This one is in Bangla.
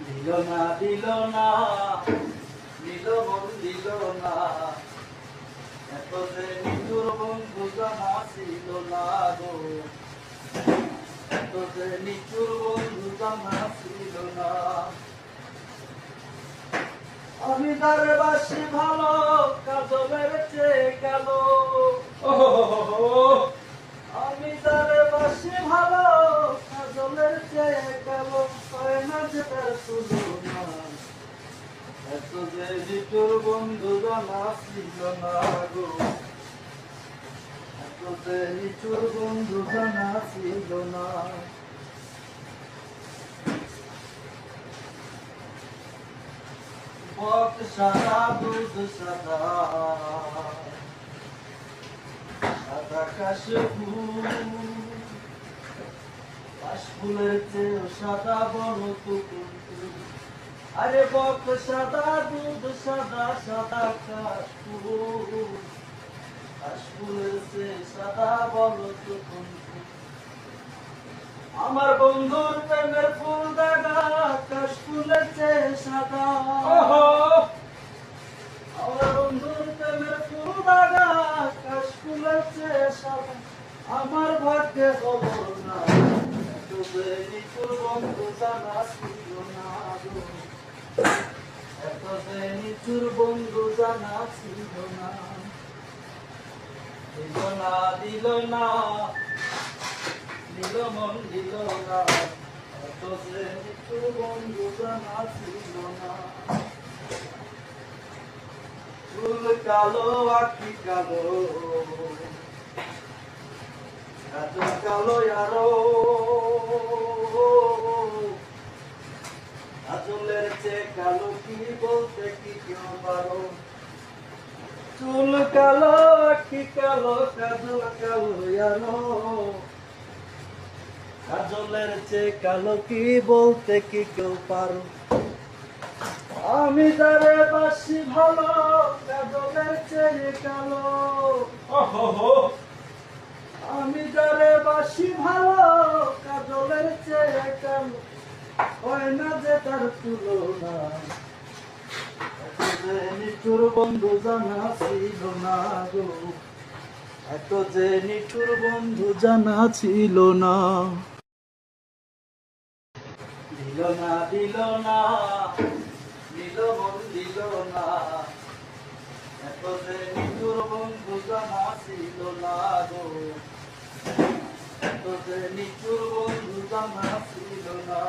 দিল না দিল না দিল মন দিল না এত যে নিতুর বন্ধু জানা ছিল না গো এত যে নিতুর বন্ধু জানা ছিল না আমি তার বাসি ভালো কাজলের চেয়ে গেল আমি তার বাসি ভালো কাজলের চেয়ে গেল হয় না যে তার তুলনা এত যে নিতুর বন্ধু জানা ছিল না গো এত যে নিতুর বন্ধু জানা ছিল না বক সাদা দুধ সাদা সাদা কাশফুল কাশফুলের চেয়ে সাদা বড় কুকুর আরে বক সাদা দুধ সাদা সাদা কাশফুল কাশফুলের চেয়ে সাদা বড় কুকুর আমার বন্ধুর প্রেমের ফুল দাগা কাশফুলের চেয়ে সাদা আমার বন্ধুর প্রেমের ফুল দাগা কাশফুলের চেয়ে সাদা আমার ভাগ্যে খবর না তবে নিতুর বন্ধু জানা ছিল না গো এত যে নিতুর বন্ধু জানা ছিল না দিল না দিল না দিল মন দিল না এত যে নিতুর বন্ধু জানা ছিল না চুল কালো আখি কালো কাজল কালো আরো কাজলের চেয়ে কালো কি বলতে কি কেউ পারো চুল কালো আখি কালো কাজল কালো আরো কাজলের চেয়ে কালো কি বলতে কি কেউ পারো আমি তারে বাসি ভালো কাজলের চেয়ে কালো আমি তারে বাসি ভালো কাজলের চেয়ে কালো হয় না যে তার তুলনা এত যে নিঠুর বন্ধু জানা ছিল না গো এত যে নিঠুর বন্ধু জানা ছিল না দিল না দিল না দিল মন দিল না এত যে নিতুর বন্ধু জানা ছিল না গো এত যে নিতুর বন্ধু জানা ছিল না